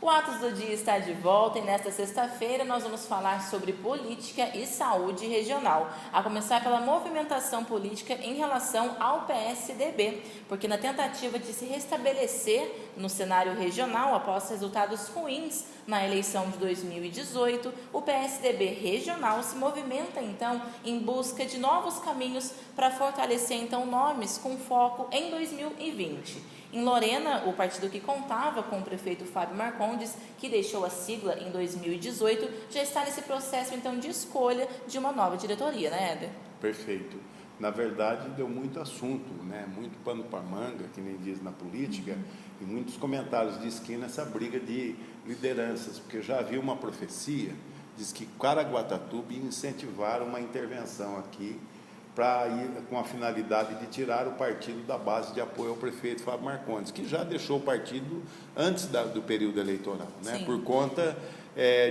O Atos do Dia está de volta e nesta sexta-feira nós vamos falar sobre política e saúde regional, a começar pela movimentação política em relação ao PSDB, porque na tentativa de se restabelecer no cenário regional após resultados ruins na eleição de 2018, o PSDB regional se movimenta então em busca de novos caminhos para fortalecer então nomes com foco em 2020. Em Lorena, o partido que contava com o prefeito Fábio Marcondes, que deixou a sigla em 2018, já está nesse processo então de escolha de uma nova diretoria, né, Éder? Perfeito. Na verdade, deu muito assunto, né? Muito pano para manga, que nem diz na política, e muitos comentários de esquina essa briga de lideranças, porque já havia uma profecia, diz que Caraguatatuba ia incentivar uma intervenção aqui para ir com a finalidade de tirar o partido da base de apoio ao prefeito Fábio Marcondes, que já deixou o partido antes do período eleitoral, né? Por conta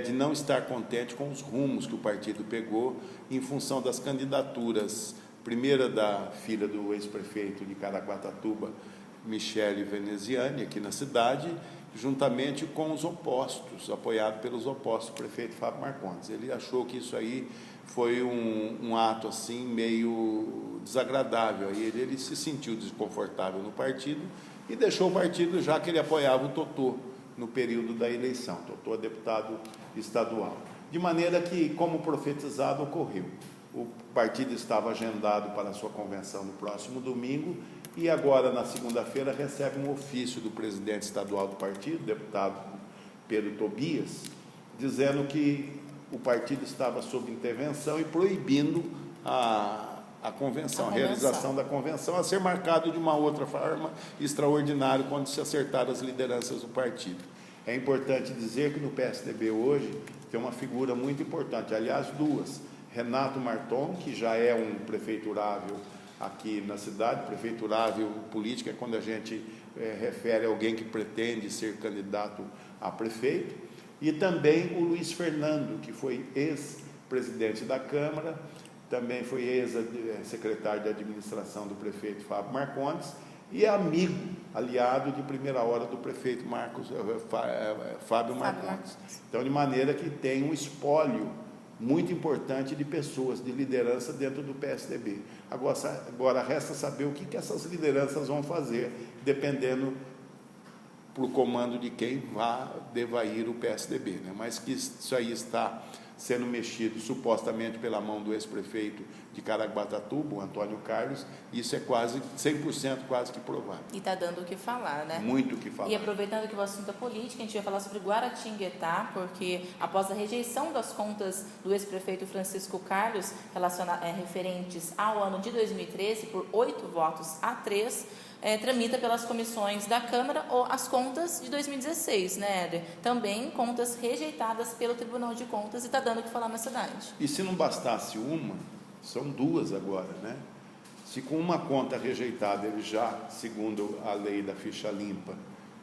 de não estar contente com os rumos que o partido pegou em função das candidaturas, primeira da filha do ex-prefeito de Caraguatatuba, Michele Veneziani, aqui na cidade, juntamente com os opostos, apoiado pelos opostos do prefeito Fábio Marcondes. Ele achou que isso aí foi um ato assim meio desagradável. Aí ele se sentiu desconfortável no partido e deixou o partido, já que ele apoiava o Totô no período da eleição. Totô é deputado estadual. De maneira que, como profetizado, ocorreu. O partido estava agendado para a sua convenção no próximo domingo e agora, na segunda-feira, recebe um ofício do presidente estadual do partido, deputado Pedro Tobias, dizendo que o partido estava sob intervenção e proibindo a convenção, a realização da convenção, a ser marcado de uma outra forma extraordinária quando se acertaram as lideranças do partido. É importante dizer que no PSDB hoje tem uma figura muito importante, aliás, duas. Renato Marton, que já é um prefeiturável aqui na cidade, prefeiturável política é quando a gente refere a alguém que pretende ser candidato a prefeito, e também o Luiz Fernando, que foi ex-presidente da Câmara, também foi ex-secretário de administração do prefeito Fábio Marcondes, e é amigo, aliado de primeira hora do prefeito Fábio Marcondes. Então, de maneira que tem um espólio muito importante de pessoas, de liderança dentro do PSDB. Agora resta saber o que essas lideranças vão fazer, dependendo para o comando de quem deva ir o PSDB, né? Mas que isso aí está sendo mexido supostamente pela mão do ex-prefeito de Caraguatatuba, o Antônio Carlos, isso é quase 100% quase que provável. E está dando o que falar, né? Muito o que falar. E aproveitando que o assunto é política, a gente vai falar sobre Guaratinguetá, porque após a rejeição das contas do ex-prefeito Francisco Carlos, referentes ao ano de 2013, por 8 votos a 3, tramita pelas comissões da Câmara ou as contas de 2016, né, Éder? Também contas rejeitadas pelo Tribunal de Contas e está dando o que falar na cidade. E se não bastasse uma, são duas agora, né? Se com uma conta rejeitada ele já, segundo a lei da ficha limpa,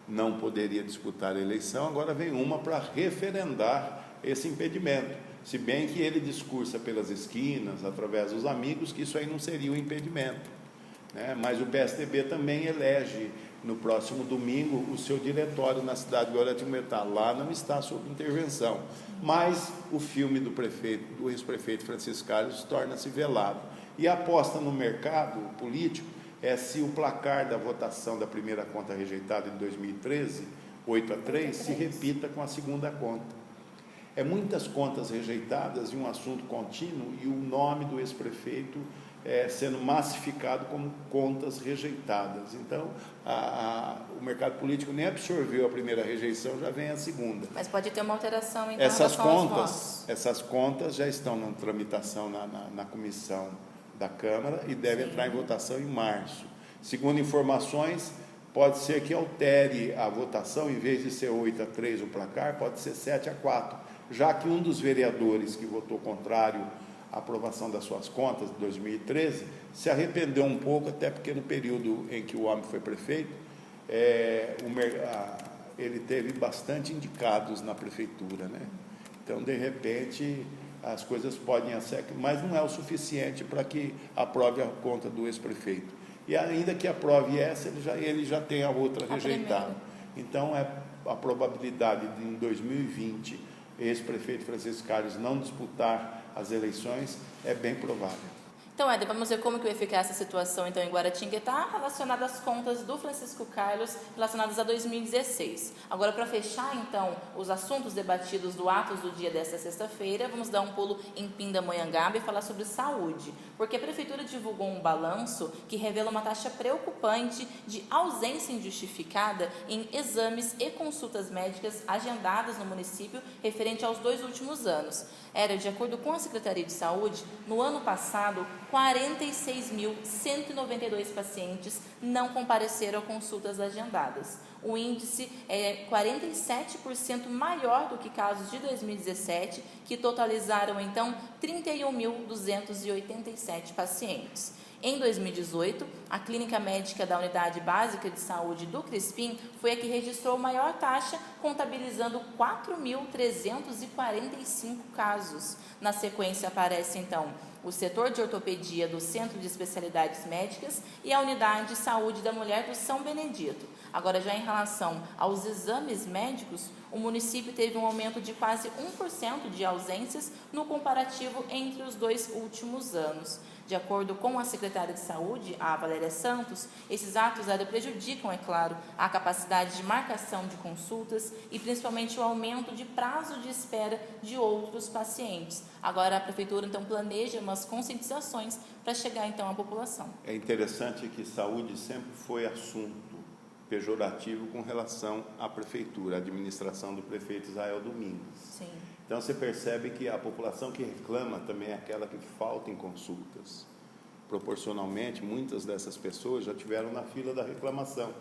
não poderia disputar a eleição, agora vem uma para referendar esse impedimento. Se bem que ele discursa pelas esquinas, através dos amigos, que isso aí não seria um impedimento, né? Mas o PSDB também elege no próximo domingo o seu diretório na cidade de Guaratinguetá. Lá não está sob intervenção, mas o filme do ex-prefeito Francisco Carlos torna-se velado. E a aposta no mercado político é se o placar da votação da primeira conta rejeitada de 2013, 8-3, se repita com a segunda conta. É muitas contas rejeitadas e um assunto contínuo, e o nome do ex-prefeito sendo massificado como contas rejeitadas. Então, o mercado político nem absorveu a primeira rejeição, já vem a segunda. Mas pode ter uma alteração, então, essas contas já estão na tramitação na comissão da Câmara e devem entrar em votação em março. Segundo informações, pode ser que altere a votação, em vez de ser 8-3 o placar, pode ser 7-4, já que um dos vereadores que votou contrário a aprovação das suas contas de 2013, se arrependeu um pouco, até porque no período em que o homem foi prefeito, ele teve bastante indicados na prefeitura, né? Então, de repente, as coisas podem ser, mas não é o suficiente para que aprove a conta do ex-prefeito. E ainda que aprove essa, ele já tem a outra rejeitada. Então, a probabilidade de, em 2020, ex-prefeito Francisco Carlos não disputar as eleições é bem provável. Então, Éder, vamos ver como que vai ficar essa situação então em Guaratinguetá relacionada às contas do Francisco Carlos relacionadas a 2016. Agora, para fechar então os assuntos debatidos do Atos do dia desta sexta-feira, vamos dar um pulo em Pindamonhangaba e falar sobre saúde, porque a Prefeitura divulgou um balanço que revela uma taxa preocupante de ausência injustificada em exames e consultas médicas agendadas no município referente aos 2 últimos anos. Era, de acordo com a Secretaria de Saúde, no ano passado, 46.192 pacientes não compareceram a consultas agendadas. O índice é 47% maior do que casos de 2017, que totalizaram, então, 31.287 pacientes. Em 2018, a Clínica Médica da Unidade Básica de Saúde do Crispim foi a que registrou maior taxa, contabilizando 4.345 casos. Na sequência aparece, então, o setor de ortopedia do Centro de Especialidades Médicas e a Unidade de Saúde da Mulher do São Benedito. Agora, já em relação aos exames médicos, o município teve um aumento de quase 1% de ausências no comparativo entre os 2 últimos anos. De acordo com a secretária de Saúde, a Valéria Santos, esses atos prejudicam, é claro, a capacidade de marcação de consultas e principalmente o aumento de prazo de espera de outros pacientes. Agora, a Prefeitura, então, planeja umas conscientizações para chegar, então, à população. É interessante que saúde sempre foi assunto pejorativo com relação à Prefeitura, à administração do prefeito Israel Domingues. Sim. Então, você percebe que a população que reclama também é aquela que falta em consultas. Proporcionalmente, muitas dessas pessoas já tiveram na fila da reclamação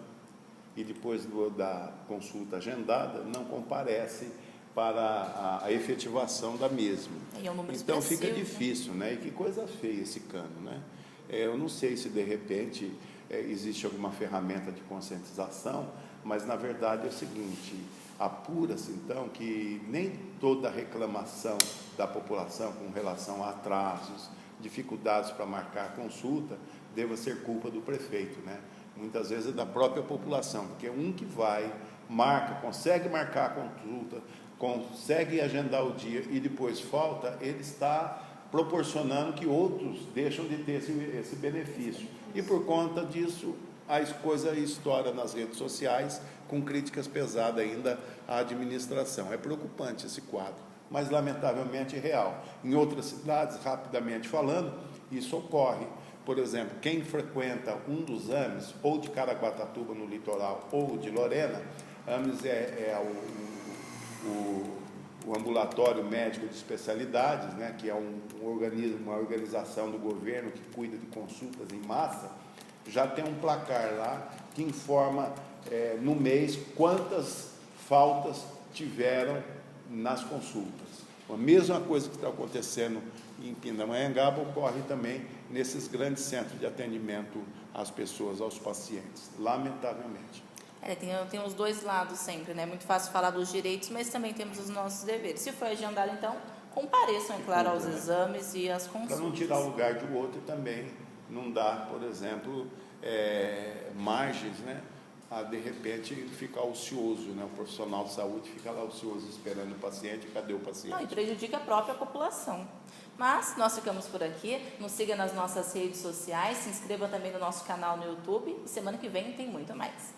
e depois da consulta agendada não comparece para a efetivação da mesma. É um número então, expressivo, fica difícil, né? E que coisa feia esse cano, né? Eu não sei se, de repente, existe alguma ferramenta de conscientização, mas, na verdade, é o seguinte... Apura-se, então, que nem toda reclamação da população com relação a atrasos, dificuldades para marcar a consulta, deva ser culpa do prefeito, né? Muitas vezes é da própria população, porque um que vai, marca, consegue marcar a consulta, consegue agendar o dia e depois falta, ele está proporcionando que outros deixam de ter esse benefício. E por conta disso, a coisa estoura nas redes sociais, com críticas pesadas ainda à administração. É preocupante esse quadro, mas lamentavelmente real. Em outras cidades, rapidamente falando, isso ocorre. Por exemplo, quem frequenta um dos AMES, ou de Caraguatatuba no litoral, ou de Lorena, AMES o ambulatório médico de especialidades, né, que é uma organização do governo que cuida de consultas em massa, já tem um placar lá que informa no mês quantas faltas tiveram nas consultas. A mesma coisa que está acontecendo em Pindamonhangaba ocorre também nesses grandes centros de atendimento às pessoas, aos pacientes, lamentavelmente. Tem os dois lados sempre, né? É muito fácil falar dos direitos, mas também temos os nossos deveres. Se for agendado, então, compareçam, é claro, aos exames e às consultas. Para não tirar o lugar de outro também, não dá, por exemplo, margens, né? A, de repente, ficar ocioso, né? O profissional de saúde fica lá ocioso esperando o paciente, cadê o paciente? Não, e prejudica a própria população. Mas nós ficamos por aqui, nos siga nas nossas redes sociais, se inscreva também no nosso canal no YouTube e semana que vem tem muito mais.